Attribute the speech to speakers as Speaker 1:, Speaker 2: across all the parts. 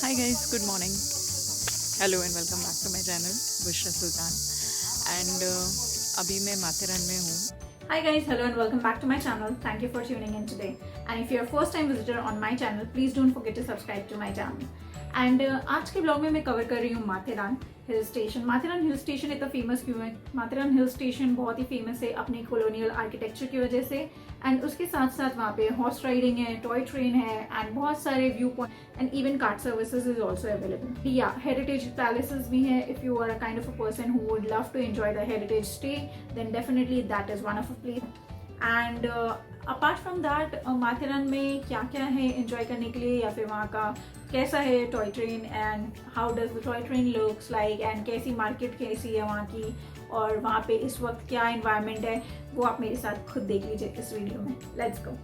Speaker 1: Hi guys, good morning. Hello and welcome back to my channel Bushra Sultan. And अभी मैं माथेरान में हूँ.
Speaker 2: Hi guys, hello and welcome back to my channel. Thank you for tuning in today. And if you're a first time visitor on my channel, please don't forget to subscribe to my channel. And आज के blog में मैं cover कर रही हूँ Matheran hill station. Matheran hill station इतना famous क्यों है? माथेरान हिल स्टेशन बहुत ही फेमस है अपनी कॉलोनियल आर्किटेक्चर की वजह से. एंड उसके साथ साथ वहाँ पे हॉर्स राइडिंग है, टॉय ट्रेन है एंड बहुत सारे view point and even cart services is also available. या हेरिटेज पैलेसेस भी हैं. If you are a kind of a person who would love to enjoy the heritage stay then definitely that is one of a place. And apart from that Matheran में क्या क्या है enjoy करने के लिए, या फिर वहाँ का कैसा है toy train and how does the toy train looks like and कैसी मार्केट कैसी है वहाँ की, और वहाँ पे इस वक्त क्या एनवायरनमेंट है, वो आप मेरे साथ खुद देख लीजिए इस वीडियो में. Let's go.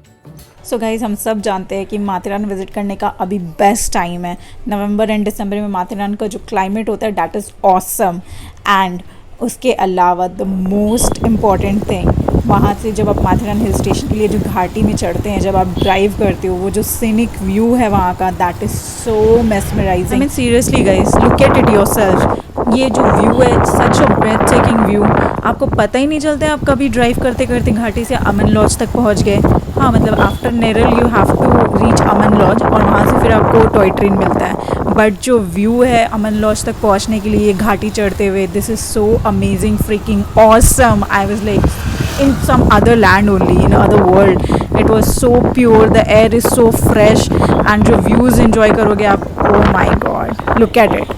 Speaker 3: सो गाइज़, हम सब जानते हैं कि माथेरान विज़िट करने का अभी बेस्ट टाइम है. नवंबर एंड दिसंबर में माथेरान का जो क्लाइमेट होता है दैट इज़ ऑसम. एंड उसके अलावा द मोस्ट इम्पॉर्टेंट थिंग, वहाँ से जब आप माथेरान हिल स्टेशन के लिए जो घाटी में चढ़ते हैं, जब आप ड्राइव करते हो, वो जो सीनिक व्यू है वहाँ का that is so mesmerising. I mean seriously guys, look at it yourself. ये जो व्यू है सच अ ब्रेथ टेकिंग व्यू. आपको पता ही नहीं चलता है आप कभी ड्राइव करते करते घाटी से अमन लॉज तक पहुँच गए. हाँ, मतलब after Neral you have to reach Aman lodge और वहाँ से फिर आपको टॉय ट्रेन मिलता है. बट जो व्यू है अमन लॉज तक पहुँचने के लिए घाटी चढ़ते हुए, this is so amazing, freaking awesome. I was like in some other land only, in other world. It was so pure, the air is so fresh and जो views enjoy करोगे आप, oh my god, look at it.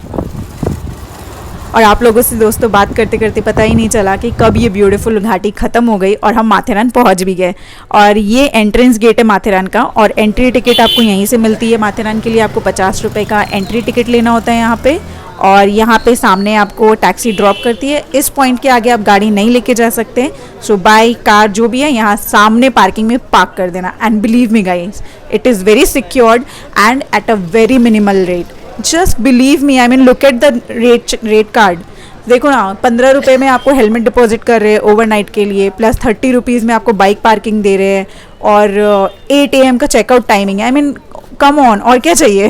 Speaker 3: और आप लोगों से दोस्तों बात करते करते पता ही नहीं चला कि कब ये ब्यूटीफुल घाटी ख़त्म हो गई और हम माथेरान पहुंच भी गए. और ये एंट्रेंस गेट है माथेरान का, और एंट्री टिकट आपको यहीं से मिलती है. माथेरान के लिए आपको 50 रुपये का एंट्री टिकट लेना होता है यहाँ पे, और यहाँ पे सामने आपको टैक्सी ड्रॉप करती है. इस पॉइंट के आगे आप गाड़ी नहीं लेके जा सकते. सो बाइक, कार जो भी है यहाँ सामने पार्किंग में पार्क कर देना. And believe me guys, it is very secured and at a very minimal rate. Just believe me, I mean look at the rate card. देखो ना, 15 रुपये में आपको हेलमेट डिपॉजिट कर रहे हैं ओवरनाइट के लिए, प्लस 30 रुपीज़ में आपको बाइक पार्किंग दे रहे हैं, और 8 AM का चेकआउट टाइमिंग है. आई मीन कम ऑन, और क्या चाहिए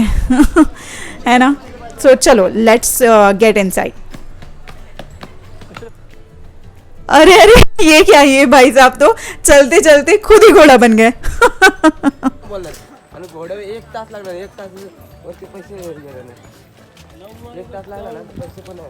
Speaker 3: है ना. सो चलो लेट्स गेट इनसाइड. अरे अरे, ये क्या, ये भाई साहब तो चलते चलते खुद ही घोड़ा बन गए.
Speaker 4: घोडे 1 तास लागला. 1 तास वरती पैसे गेले नाही. 1 तास लागला ना, पैसे पण नाही.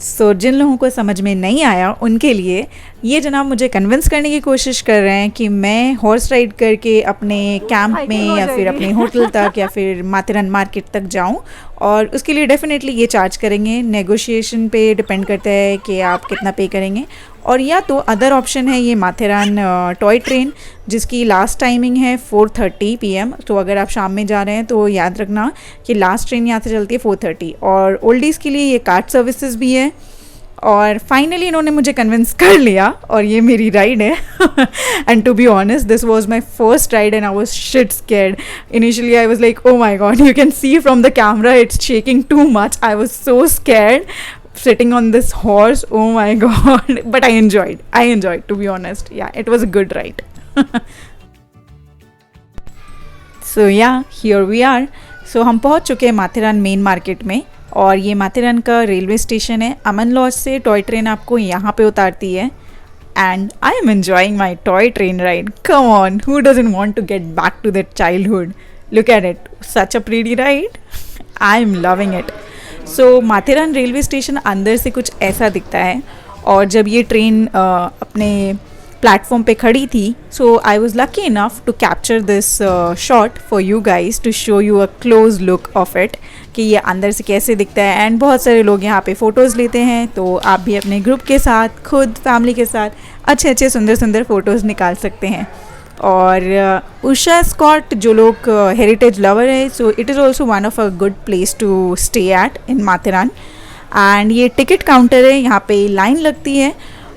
Speaker 3: सो जिन लोगों को समझ में नहीं आया उनके लिए ये जनाब मुझे कन्विंस करने की कोशिश कर रहे हैं कि मैं हॉर्स राइड करके अपने कैंप में या फिर अपने होटल तक या फिर माथेरान मार्केट तक जाऊं, और उसके लिए डेफिनेटली ये चार्ज करेंगे. नेगोशिएशन पे डिपेंड करता है कि आप कितना पे करेंगे. और या तो अदर ऑप्शन है ये माथेरान टॉय ट्रेन, जिसकी लास्ट टाइमिंग है 4:30 PM. तो अगर आप शाम में जा रहे हैं तो याद रखना कि लास्ट ट्रेन यहाँ से चलती है 4:30. और ओल्डीज़ के लिए ये कार्ट सर्विसेज भी है. और फाइनली इन्होंने मुझे कन्विंस कर लिया, और ये मेरी राइड है. And to be honest, this was my first ride and I was shit scared. Initially I was like, oh my God, you can see from the camera it's shaking too much. I was so scared sitting on this horse. Oh my god. But I enjoyed to be honest. Yeah, it was a good ride. So yeah, here we are. So हम पहुंच चुके हैं Matheran main market में, और ये माथेरान का railway station है. अमन laws से टॉय ट्रेन आपको यहाँ पे उतारती है. And I am enjoying my toy train ride. Come on, who doesn't want to get back to that childhood? Look at it, such a pretty ride. I am loving it. So Matheran railway station अंदर से कुछ ऐसा दिखता है. और जब ये train अपने प्लेटफॉर्म पे खड़ी थी, so I was lucky enough to capture this shot for you guys to show you a close look of it कि ये अंदर से कैसे दिखता है. एंड बहुत सारे लोग यहाँ पे फ़ोटोज़ लेते हैं, तो आप भी अपने ग्रुप के साथ, खुद फैमिली के साथ अच्छे अच्छे सुंदर सुंदर फ़ोटोज़ निकाल सकते हैं. और उषा स्कॉट जो लोग हेरिटेज लवर है, so it is also one of a good place to stay at in Matheran. And ये टिकट काउंटर है, यहाँ पे लाइन लगती है.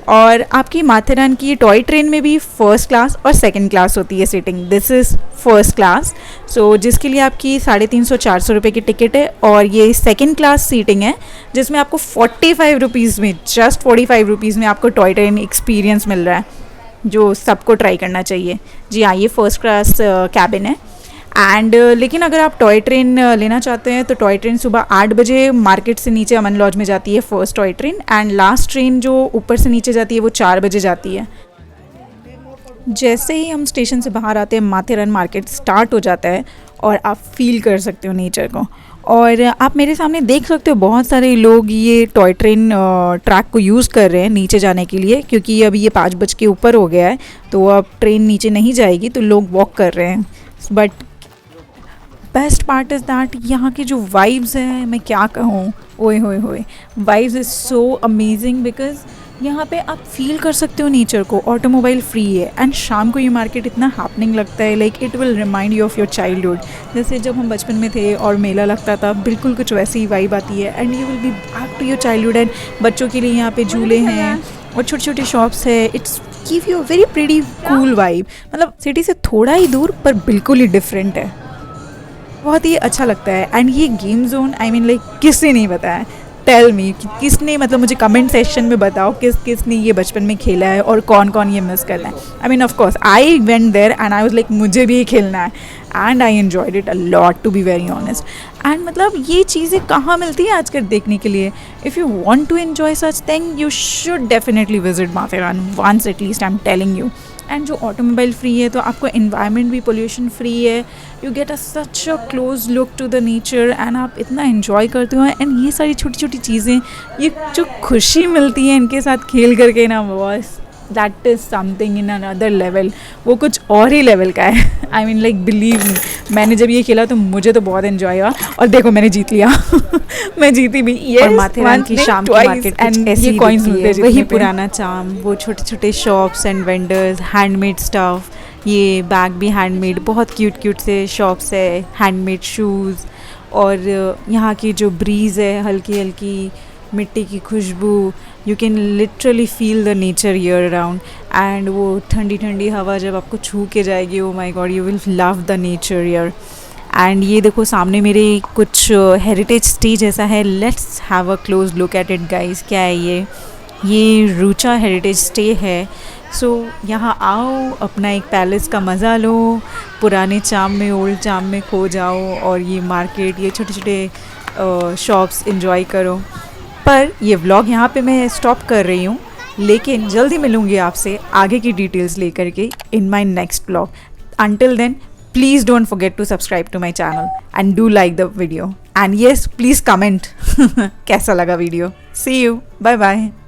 Speaker 3: और आपकी माथेरान की टॉय ट्रेन में भी फर्स्ट क्लास और सेकंड क्लास होती है seating. This is first class, so जिसके लिए आपकी 350-400 रुपये की टिकट है. और ये सेकंड क्लास सीटिंग है, जिसमें आपको 45 रुपीज़ में, जस्ट 45 रुपीज़ में आपको टॉय ट्रेन एक्सपीरियंस मिल रहा है, जो सबको ट्राई करना चाहिए. जी हाँ, ये फर्स्ट क्लास कैबिन है. एंड लेकिन अगर आप टॉय ट्रेन लेना चाहते हैं तो टॉय ट्रेन सुबह 8 बजे मार्केट से नीचे अमन लॉज में जाती है, first toy train, and last train जो ऊपर से नीचे जाती है वो 4 बजे जाती है। जैसे ही हम स्टेशन से बाहर आते हैं माथेरन मार्केट स्टार्ट हो जाता है और आप फील कर सकते हो नेचर को। और आप मेरे सामने देख सकते हो बहुत सारे लोग ये टॉय ट्रेन ट्रैक को यूज़ कर रहे हैं नीचे जाने के लिए, क्योंकि अभी ये 5 बज के ऊपर हो गया है तो अब ट्रेन नीचे नहीं जाएगी तो लोग वॉक कर रहे हैं। But best part is that यहाँ की जो वाइब्स है, मैं क्या कहूँ, ओए होए होए, vibes is so amazing because यहाँ पे आप फील कर सकते हो नेचर को। ऑटोमोबाइल फ्री है एंड शाम को ये मार्केट इतना हैपनिंग लगता है, like it will remind you of your childhood. जैसे जब हम बचपन में थे और मेला लगता था, बिल्कुल कुछ वैसी ही वाइब आती है and you will be back to your childhood. And बच्चों के लिए यहाँ पे झूले हैं और छोटी छोटी शॉप्स है। It's give you very pretty cool vibe. मतलब सिटी से थोड़ा ही दूर पर बिल्कुल ही डिफरेंट है, बहुत ही अच्छा लगता है। एंड ये game zone I mean like किसने नहीं बताया, टेल मी किसने, मतलब मुझे कमेंट सेक्शन में बताओ किसने ये बचपन में खेला है और कौन कौन ये मिस करना है। I mean of course I went there and I was like मुझे भी ये खेलना है and I enjoyed it a lot to be very honest. And मतलब ये चीज़ें कहाँ मिलती है आजकल देखने के लिए। If you want to enjoy such thing you should definitely visit Matheran once at least, I am telling you. And जो ऑटोमोबाइल फ्री है तो आपको इन्वायरमेंट भी पोल्यूशन फ्री है, you get such a close look to the nature and आप इतना enjoy करते हो। एंड ये सारी छोटी छोटी चीज़ें, ये जो खुशी मिलती है इनके साथ खेल करके ना, boss that is something in another level. वो कुछ और ही लेवल का है। I mean like believe me, मैंने जब ये खेला तो मुझे तो बहुत इन्जॉय हुआ और देखो मैंने जीत लिया। मैं जीती भी। ये
Speaker 1: और माथेरान की शाम की मार्केट कुछ ऐसी ही दिखती है, वही पुराना चार्म, वो छोटे छोटे shops and vendors, handmade stuff, ये बैग भी हैंडमेड, बहुत क्यूट क्यूट से शॉप्स है, हैंडमेड शूज़, और यहाँ की जो ब्रीज़ है, हल्की हल्की मिट्टी की खुशबू, you can literally feel the nature here around. And वो ठंडी ठंडी हवा जब आपको छू के जाएगी, oh my God, you will love the nature here. And ये देखो सामने मेरे कुछ हेरिटेज स्टे जैसा है, let's have a close look at it guys. क्या है ये रूचा हेरिटेज स्टे है। सो यहाँ आओ, अपना एक पैलेस का मज़ा लो, पुराने चाम में, ओल्ड चाम में खो जाओ और ये मार्केट, ये छोटे छोटे शॉप्स एंजॉय करो। पर ये व्लॉग यहाँ पे मैं स्टॉप कर रही हूँ, लेकिन जल्दी मिलूँगी आपसे आगे की डिटेल्स लेकर के in my next vlog. Until then, please don't forget to subscribe to my channel and do like the video. And yes, please comment कैसा लगा video. See you. Bye bye.